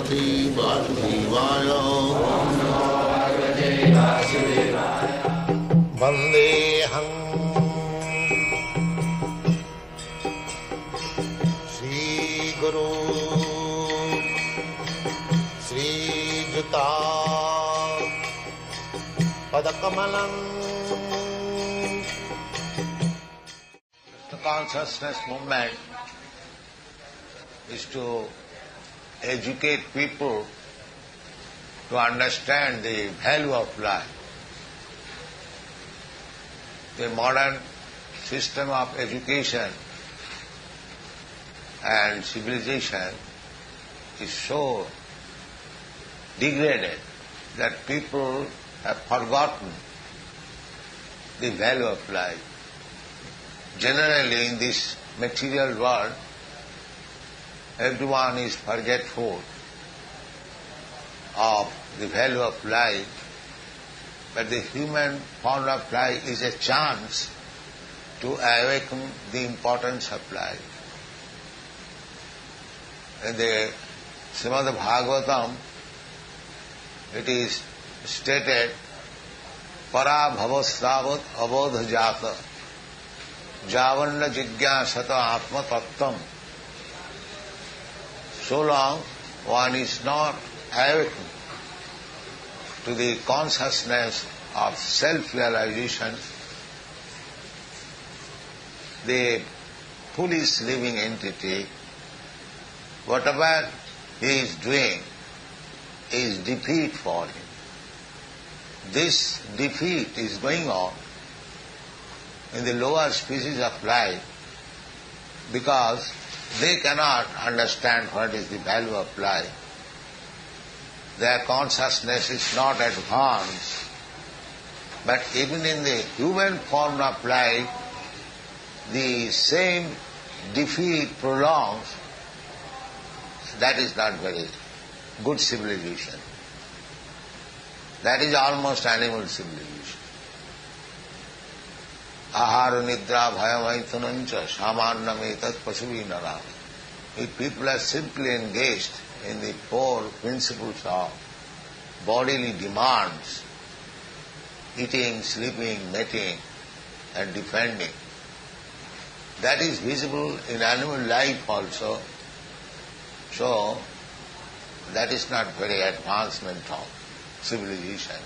Bhagavate Vasudevaya. Vandeham Sri Guru Sri Juta Padakamalam. The consciousness movement is to educate people to understand the value of life. The modern system of education and civilization is so degraded that people have forgotten the value of life. Generally, in this material world, everyone is forgetful of the value of life, but the human form of life is a chance to awaken the importance of life. In the Srimad Bhagavatam, it is stated, Para bhavastavat abodha jata javanna jigyasata atma tattam. So long one is not awakened to the consciousness of self-realization, the foolish living entity, whatever he is doing is defeat for him. This defeat is going on in the lower species of life because they cannot understand what is the value of life. Their consciousness is not advanced. But even in the human form of life, the same defeat prolongs. That is not very good civilization. That is almost animal civilization. Ahara nidra bhayamaithanancha samannam etat pasuvinara. If people are simply engaged in the four principles of bodily demands, eating, sleeping, mating and defending, that is visible in animal life also. So, that is not very advancement of civilization.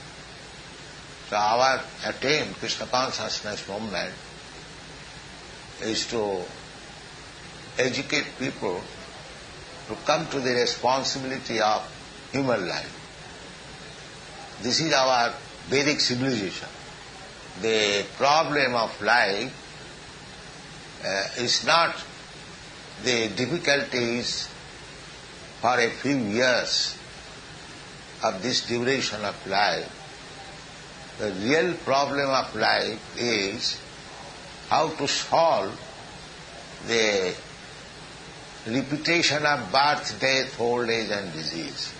So our attempt, Krishna consciousness movement, is to educate people to come to the responsibility of human life. This is our Vedic civilization. The problem of life is not the difficulties for a few years of this duration of life. The real problem of life is how to solve the repetition of birth, death, old age and disease.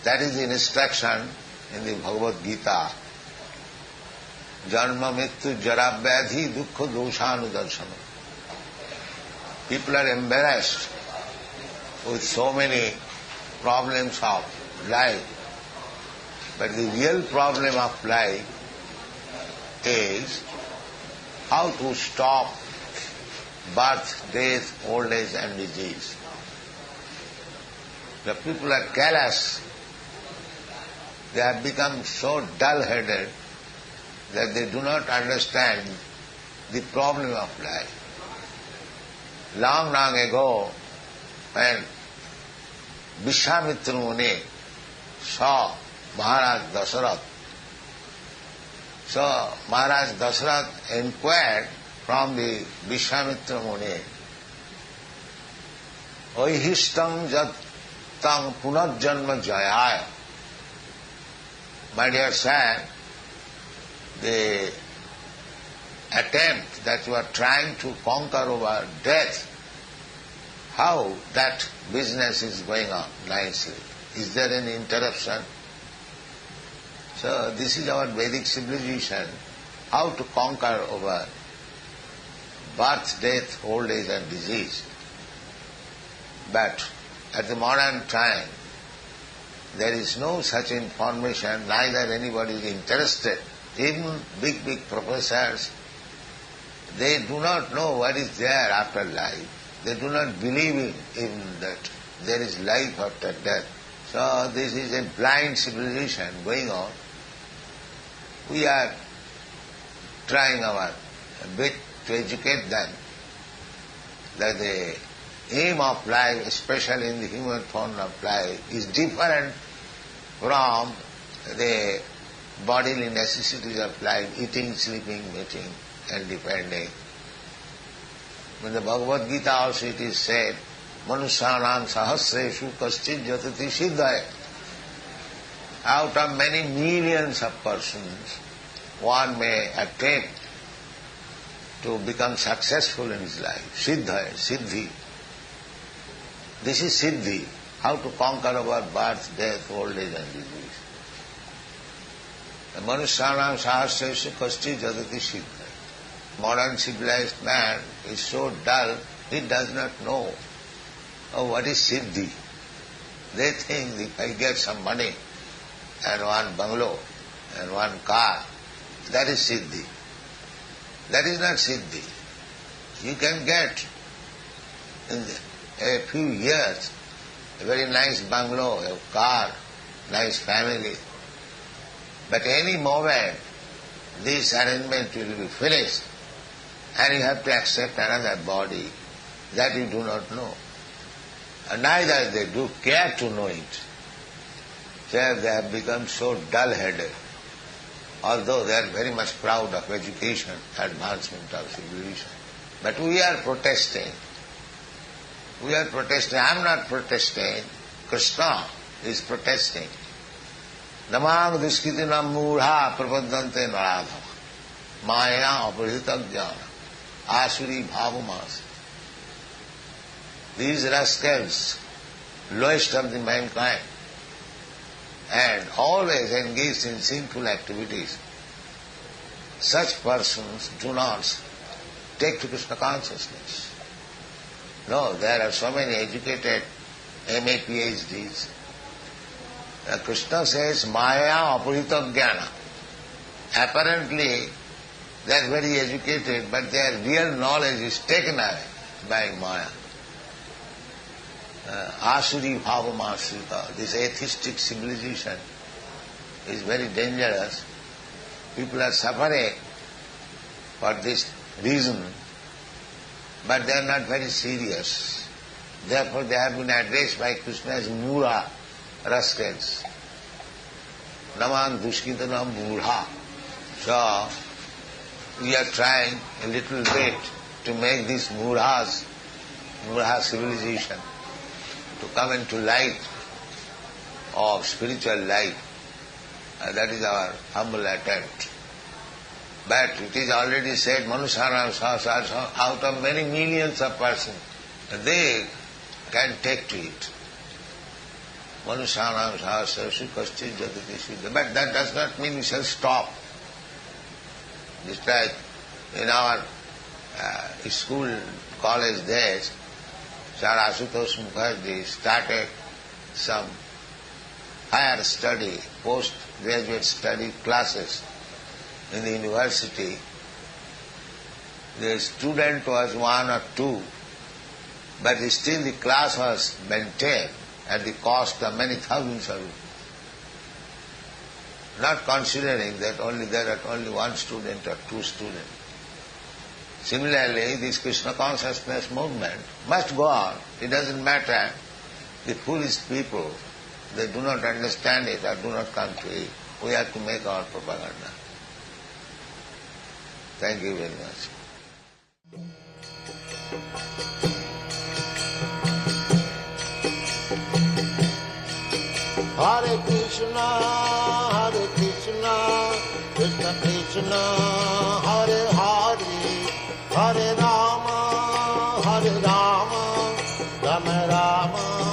That is the instruction in the Bhagavad-gita. Janma mrityu jara vyadhi dukkha doshanudarshana. People are embarrassed with so many problems of life. But the real problem of life is how to stop birth, death, old age and disease. The people are callous. They have become so dull-headed that they do not understand the problem of life. Long, long ago, when Vishwamitra Muni saw Maharaj Dasarath, so Maharaj Dasarath inquired from the Vishwamitra Muni, Oihishtam jattam punarjanma jayaya. My dear son, the attempt that you are trying to conquer over death, how that business is going on nicely? Is there any interruption? So this is our Vedic civilization, how to conquer over birth, death, old age and disease. But at the modern time, there is no such information, neither anybody is interested. Even big professors, they do not know what is there after life. They do not believe in that there is life after death. So this is a blind civilization going on. We are trying our bit to educate them that the aim of life, especially in the human form of life, is different from the bodily necessities of life, eating, sleeping, mating, and depending. In the Bhagavad-gita also it is said, Manusyanam sahasreshu kaschid jatati siddhaya. Out of many millions of persons, one may attempt to become successful in his life. Siddhaya, siddhi. This is siddhi, how to conquer our birth, death, old age and disease. The Manusyanam sahasreshu kaschid jatati siddhaya. Modern civilized man is so dull, he does not know what is siddhi. They think if I get some money and one bungalow and one car, that is siddhi. That is not siddhi. You can get in a few years a very nice bungalow, a car, nice family. But any moment this arrangement will be finished and you have to accept another body. That you do not know. And neither they do care to know it. So they have become so dull-headed, although they are very much proud of education, advancement of civilization. But we are protesting. We are protesting. I am not protesting. Krišna is protesting. Namang duskitinam mudha prapadante naradha maya apurhita jnana asuri bhavamas. These rascals, lowest of the mankind, and always engaged in sinful activities, such persons do not take to Krishna consciousness. No, there are so many educated MA, PhDs. Krishna says, Maya apurita jnana. Apparently, they are very educated, but their real knowledge is taken away by Maya. Asuri bhavamasrita, this atheistic civilization is very dangerous. People are suffering for this reason, but they are not very serious. Therefore they have been addressed by Krishna as mura, rascals. Naman dushkitanam mudha. So we are trying a little bit to make this mura civilization to come into light of spiritual life. That is our humble attempt. But it is already said, Manusyanam sahasreshu, out of many millions of persons, they can take to it. Manusyanam sahasreshu kaschid jatati siddhaya. But that does not mean we shall stop. Just like in our school, college days, Sir Ashutosh Mukherjee started some higher study, post-graduate study classes in the university. The student was one or two, but still the class was maintained at the cost of many thousands of rupees. Not considering that there are only one student or two students. Similarly, this Krishna consciousness movement must go on. It doesn't matter. The foolish people, they do not understand it or do not come to it. We have to make our propaganda. Thank you very much. Hare Krishna, Krishna Krishna, Hare Hare, Hare Rama, Rama Rama.